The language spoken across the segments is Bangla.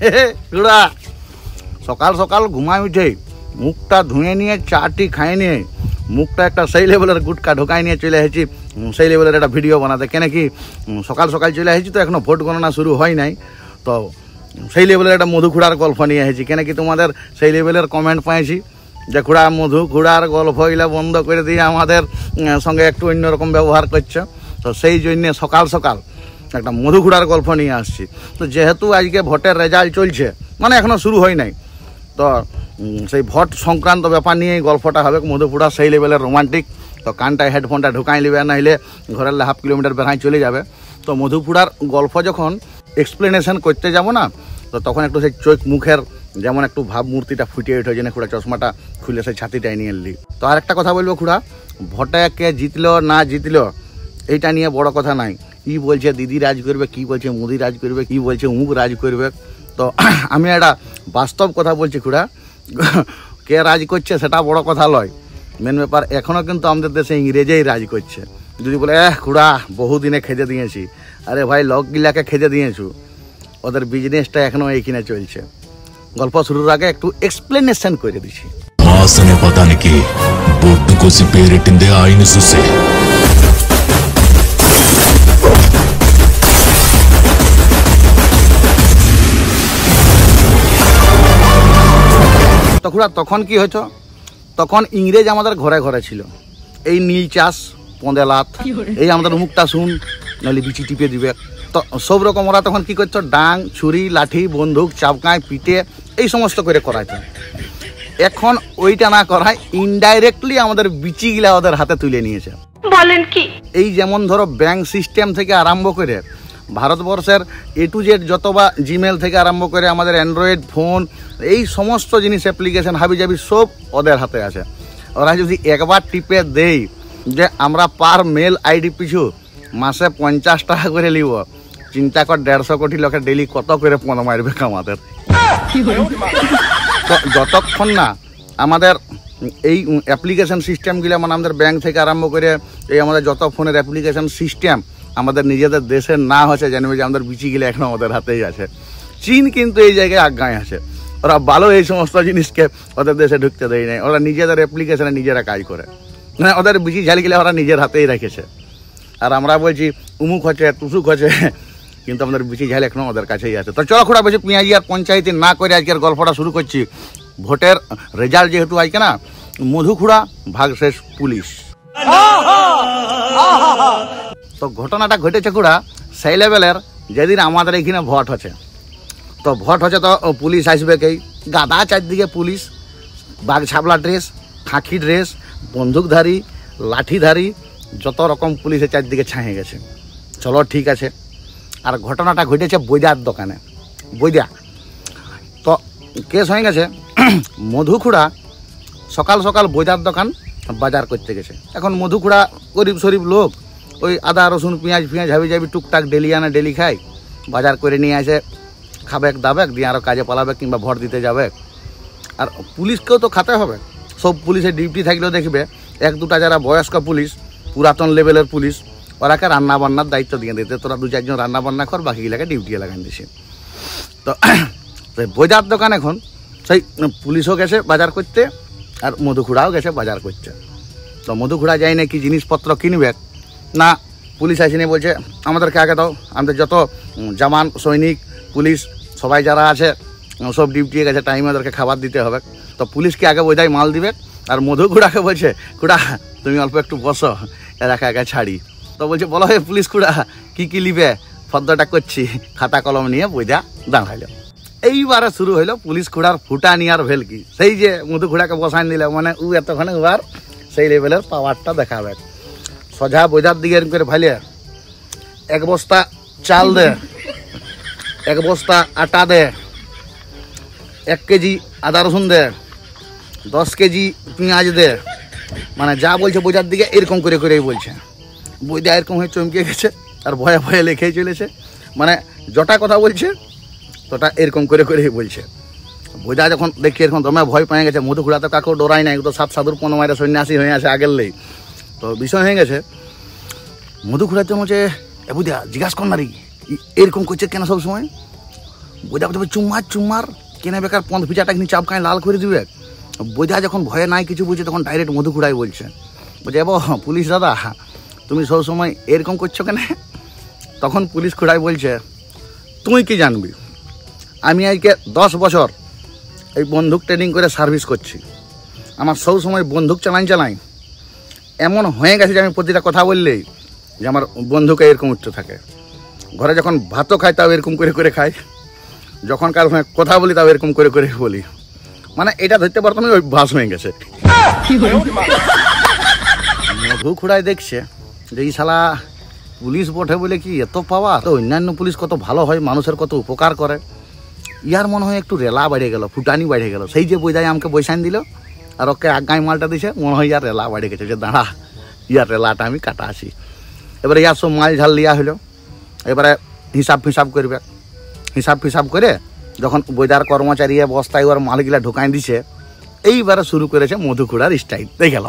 খুড়া সকাল সকাল ঘুমায় উঠে মুখটা ধুয়ে নিয়ে চাটি খাই নিয়ে মুখটা একটা সেই লেভেলের গুটকা ঢোকাই নিয়ে চলে এসেছি সেই লেভেলের একটা ভিডিও বানাতে। কেন কি সকাল সকাল চলে এসেছি তো এখনো ভোট গণনা শুরু হয় নাই, তো সেই লেভেলের একটা মধু খুড়ার গল্প নিয়ে এসেছি। কেন কি তোমাদের সেই লেভেলের কমেন্ট পাইছি যে খুড়া মধু খুড়ার গল্প এগুলো বন্ধ করে দিয়ে আমাদের সঙ্গে একটু অন্যরকম ব্যবহার করছে, তো সেই জন্যে সকাল সকাল একটা মধু খুড়ার গল্প নিয়ে আসছি। তো যেহেতু আজকে ভোটের রেজাল্ট চলছে, মানে এখনও শুরু হয় নাই, তো সেই ভোট সংক্রান্ত ব্যাপার নিয়েই গল্পটা হবে। মধু খুড়া সেই লেভেলের রোমান্টিক, তো কানটায় হেডফোনটা ঢুকাই নেবে, নাহলে ঘরের 1/2 কিলোমিটার বেড়াই চলে যাবে। তো মধু খুড়ার গল্প যখন এক্সপ্লেনেশন করতে যাব না, তো তখন একটু সেই চোখ মুখের যেমন একটু ভাবমূর্তিটা ফুটিয়ে ওঠে, যেন খুড়া চশমাটা খুলে সেই ছাতিটাই নিয়ে এলি। তো আর একটা কথা বলবো খুড়া, ভোটে কে জিতলো না জিতলো এইটা নিয়ে বড় কথা নাই। কি বলছে দিদি রাজ করবে, কি বলছে মোদি রাজ করবে, কি বলছে উমুক রাজ করবে, তো আমি একটা বাস্তব কথা বলছি খুড়া, কে রাজ করছে সেটা বড় কথা লয়। মেন ব্যাপার এখনও কিন্তু আমাদের দেশে ইংরেজেই রাজ করছে। যদি বলে খুড়া বহুদিনে খেতে দিয়েছি, আরে ভাই লোকগুলাকে খেতে দিয়েছু, ওদের বিজনেসটা এখনও এইখানে চলছে। গল্প শুরুর আগে একটু এক্সপ্লেনেশন করে দিছি। వాసనే పదానికి బొట్టు కోసి పేరెట్టిందే ఆయన చూసే। তখন কি হয়েছে, তখন ইংরেজ আমাদের ঘরে ঘরে ছিল। এই নীল চাষ পঁদেলাত, এই আমাদের মুখটা শুন নাহলে বিচি টিপে দিবে, তো সব রকম ওরা তখন কি করছো, ডাং ছুরি লাঠি বন্দুক চাপকায় পিটে এই সমস্ত করে করাইতো। এখন ওইটা না করায় ইনডাইরেক্টলি আমাদের বিচিগুলা ওদের হাতে তুলে নিয়েছে। বলেন কি? এই যেমন ধরো ব্যাংক সিস্টেম থেকে আরম্ভ করে ভারতবর্ষের A to Z যত বা জিমেল থেকে আরম্ভ করে আমাদের অ্যান্ড্রয়েড ফোন, এই সমস্ত জিনিস অ্যাপ্লিকেশন হাবিজাবি সব ওদের হাতে আছে। ওরা যদি একবার টিপে দেয় যে আমরা পার মেল আইডি পিছু মাসে 50 টাকা করে নিব, চিন্তা কর 150 কোটি লোকের ডেলি কত করে পণ মারবে আমাদের। তো যতক্ষণ না আমাদের এই অ্যাপ্লিকেশন সিস্টেমগুলো, মানে আমাদের ব্যাংক থেকে আরম্ভ করে এই আমাদের যত ফোনের অ্যাপ্লিকেশন সিস্টেম আমাদের নিজেদের দেশে না হচ্ছে, জানবে যে আমাদের বিচিগুলো এখন আমাদের হাতেই আছে। চীন কিন্তু এই জায়গায় আগায় আছে, ওরা ভালো এই সমস্ত জিনিসকে ওদের দেশে ঢুকতে দেয় নাই, ওরা নিজেদের অ্যাপ্লিকেশনে নিজেরা কাজ করে, মানে ওদের বিচি ঝালিগুলো ওরা নিজের হাতেই রেখেছে। আর আমরা বলছি উমুক হচ্ছে টুসুক হচ্ছে, কিন্তু আমাদের বিচি ঝাল এখনো ওদের কাছেই আছে। তো চলো খুড়া বেশি পেঁয়াজি আর পঞ্চায়েতি না করে আজকের গল্পটা শুরু করছি। ভোটের রেজাল্ট যেহেতু আজকে না, মধু খুড়া ভাগশেষ পুলিশ। তো ঘটনাটা ঘটেছে খুড়া সেই লেভেলের, যেদিন আমাদের এখানে ভোট হচ্ছে, তো ভোট হচ্ছে তো পুলিশ আসবে, কেই গাদা চারদিকে পুলিশ, বাঘ ছাবলা ড্রেস, খাকি ড্রেস, বন্দুকধারী লাঠিধারী, যত রকম পুলিশের চারদিকে ছাঁয়ে গেছে। চলো ঠিক আছে। আর ঘটনাটা ঘটেছে বৈদার দোকানে, বৈদা। তো কেস হয়ে গেছে, মধু খুড়া সকাল সকাল বৈদার দোকান বাজার করতে গেছে। এখন মধু খুড়া গরিব শরীফ লোক, ওই আদা রসুন পেঁয়াজ হাবি যাবি টুকটাক ডেলি আনে ডেলি খায়, বাজার করে নিয়ে আসে, খাবেক দাবেক দিয়ে আরও কাজে পালাবে কিংবা ভোট দিতে যাবে। আর পুলিশকেও তো খাতে হবে, সব পুলিশের ডিউটি থাকলেও দেখবে 1-2টা যারা বয়স্ক পুলিশ, পুরাতন লেভেলের পুলিশ, ওরাকে রান্না বান্নার দায়িত্ব দিয়ে দিতে, তোরা 2-4 জন রান্না বান্না কর, বাকিগুলাকে ডিউটি লাগান দিছে। তো বৈদার দোকান এখন সেই পুলিশও গেছে বাজার করতে, আর মধু খুড়াও গেছে বাজার করতে। তো মধু খুড়া যায় না কি জিনিসপত্র কিনবে না, পুলিশ আসেনি, বলছে আমাদেরকে আগে দাও, আমাদের যত জামান সৈনিক পুলিশ সবাই যারা আছে সব ডিউটি গেছে, টাইমে ওদেরকে খাবার দিতে হবে। তো পুলিশকে আগে বোঝাই মাল দিবে, আর মধু খুড়াকে বলছে খুড়া তুমি অল্প একটু বসো, এলাকা একা ছাড়ি। তো বলছে বলো হে পুলিশ খুড়া কি লিবে, ফর্দটা করছি, খাতা কলম নিয়ে বোঝা দাঁড়াইল। এইবারে শুরু হইলো পুলিশ খুড়ার ফুটা নিয়ার ভেলকি। সেই যে মধু খুড়াকে বসাই নিলে, মানে ও এতক্ষণে এবার সেই লেভেলের পাওয়ারটা দেখাবে। সোজা বোঝার দিকে এরকম করে ভাইলে 1 বস্তা চাল দে, 1 বস্তা আটা দে, 1 কেজি আদা রসুন দে, 10 কেজি পেঁয়াজ দে, মানে যা বলছে বোঝার দিকে এরকম করে করেই বলছে। বইটা এরকম হয়ে চমকে গেছে আর ভয়ে ভয়ে লেখেই চলেছে, মানে যটা কথা বলছে তোটা এরকম করে করেই বলছে। বোঝা যখন দেখি এরকম দমে ভয় পেয়ে গেছে, মধু খুড়া তো কাকেও ডরাই নাই, তো 7 সাধুর 15 সন্ন্যাসী হয়ে আছে আগেরলেই। তো বিষয় হয়ে গেছে, মধু খুড়া তো বলছে এ বুঝা জিজ্ঞাসা কর না রে এরকম করছে কেন সব সময়। বোঝা বলছে চুম্মার চুম্মার কেনে বেকার পন্থ ভিজাটা কিন্তু চাপকায় লাল করে দিবে। বোঝা যখন ভয়ে নাই কিছু বুঝছে তখন ডাইরেক্ট মধুকুড়াই বলছে পুলিশ দাদা তুমি সবসময় এরকম করছো কেন? তখন পুলিশ খুড়াই বলছে তুই কি জানবি, আমি আজকে 10 বছর এই বন্দুক ট্রেনিং করে সার্ভিস করছি, আমার সবসময় বন্দুক চালাই এমন হয়ে গেছে যে আমি প্রতিটা কথা বললেই যে আমার বন্ধুকে এরকম উচ্চ থাকে। ঘরে যখন ভাতও খাই তাও এরকম করে করে খাই, যখন কার কথা বলি তাও এরকম করে করে বলি, মানে এটা ধরতে পারতাম অভ্যাস হয়ে গেছে। মধু খুড়াই দেখছে যে এই শালা পুলিশ বটে বলে কি এত পাওয়া, তো অন্যান্য পুলিশ কত ভালো হয়, মানুষের কত উপকার করে, ইয়ার মনে হয় একটু রেলা বেড়ে গেল, ফুটানি বেড়ে গেল। সেই যে বোঝায় আমাকে বৈশান দিল আর ওকে আগায় মালটা দিছে, মনে হয় ইয়ার রেলা বেড়ে গেছে যে দাঁড়া ইয়ার রেলাটা আমি কাটা আসি। এবারে ইয়ার সব মাল ঝাল লিয়া হলো, এবারে হিসাব ফিসাব করবে, হিসাব ফিসাব করে যখন বৈদার কর্মচারী বস্তায় ওর মালগুলা ঢোকাই দিছে, এইবারে শুরু করেছে মধুকুড়ার স্টাইল। দেখে গেল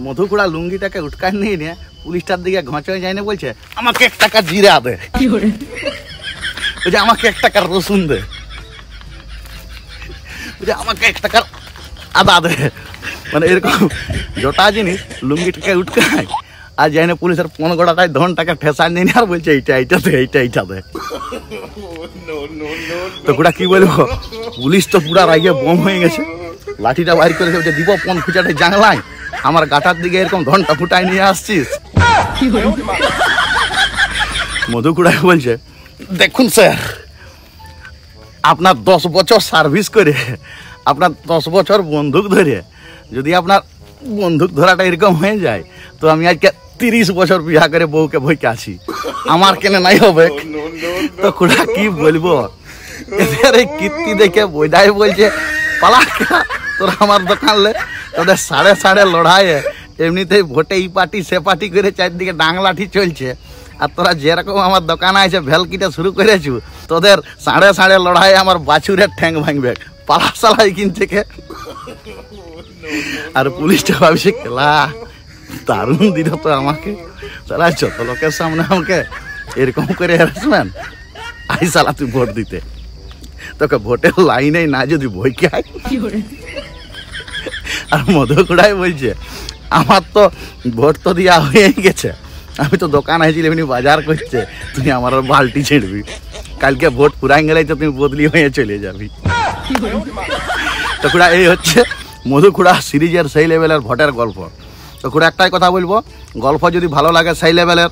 মধুকুড়া লুঙ্গিটাকে উটকান নিয়ে নিয়ে পুলিশটার দিকে ঘঁচয়ে যায় না, বলছে আমাকে 1 টাকা জিরা দে, বলছে আমাকে 1 টাকার রসুন দে, বলছে আমাকে 1 টাকার আদা দে। মানে এরকম যটা জিনিস লুঙ্গিটাকে উটকায় আর যাই না পুলিশের 15 ধন টাকা ঠেসা নিয়ে আর বলছে এইটা দে এইটা দে। তো কুড়া কি বলবো, পুলিশ তো পুরা রাগে বম হয়ে গেছে, লাঠিটা বাইর করেছে, বলছে দিব পন ফুচাটা জানলাই আমার গাটার দিকে এরকম ধনটা ফুটাই নিয়ে আসছিস। মধুকুড়াই বলছে দেখুন স্যার, আপনার 10 বছর সার্ভিস করে, আপনার 10 বছর বন্দুক ধরে যদি আপনার বন্দুক ধরাটা এরকম হয়ে যায়, তো আমি আজকে 30 বছর বিয়া করে বউকে বইকে আছি, আমার কেন নাই হবে? তো কুড়া কি বলবো, এদের এই কীর্তি দেখে বোঝাই বলছে পালা তোরা আমার দোকানলে, তোদের সাড়ে লড়াইয়ে এমনিতেই ভোটে এই পার্টি সে পার্টি করে চারদিকে ডাং লাঠি চলছে, আর তোরা যেরকম আমার দোকানে আছে ভেলকিটা শুরু করেছু, তোদের সাড়ে লড়াইয়ে আমার বাছুরের ঠ্যাং ভাঙবে, পালা সালাই কিন থেকে। আর পুলিশটা ভাবছে খেলা দারুণ দিল তো আমাকে, সালা যত লোকের সামনে আমাকে এরকম করে হ্যারাসমেন্ট, আই সালা তুই ভোট দিতে, তোকে ভোটের লাইনে না যদি বইকে আয়। আর মধুকুড়াই বলছে আমার তো ভোট তো দেওয়া হয়ে গেছে, আমি তো দোকান আইছিলাম এমনি বাজার করছে, তুই আমার বালতি ছিঁড়বি, কালকে ভোট পুরাই গেলেই তো তুমি বদলি হয়ে চলে যাবি। তো খুড়া এই হচ্ছে মধুকুড়া সিরিজের সেই লেভেলের ভোটের গল্প। তো খুড়া একটাই কথা বলবো, গল্প যদি ভালো লাগে সেই লেভেলের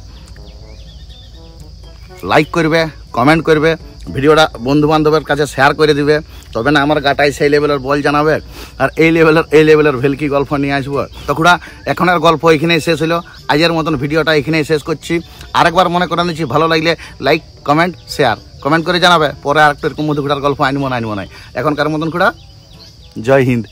লাইক করবে, কমেন্ট করবে, ভিডিওটা বন্ধু বান্ধবের কাছে শেয়ার করে দিবে, তবে না আমার গাটাই সেই লেভেলের বল জানাবে, আর এই লেভেলের ভেলকি গল্প নিয়ে আসবো। তো খুড়া এখনের গল্প এখানেই শেষ হলো, আজের মতন ভিডিওটা এখানেই শেষ করছি। আরেকবার মনে করে নিচ্ছি, ভালো লাগলে লাইক কমেন্ট শেয়ার কমেন্ট করে জানাবে, পরে আরেকটা এরকম মধুকুড়ার গল্প আনবো না। এখনকার মতন খুড়া জয় হিন্দ।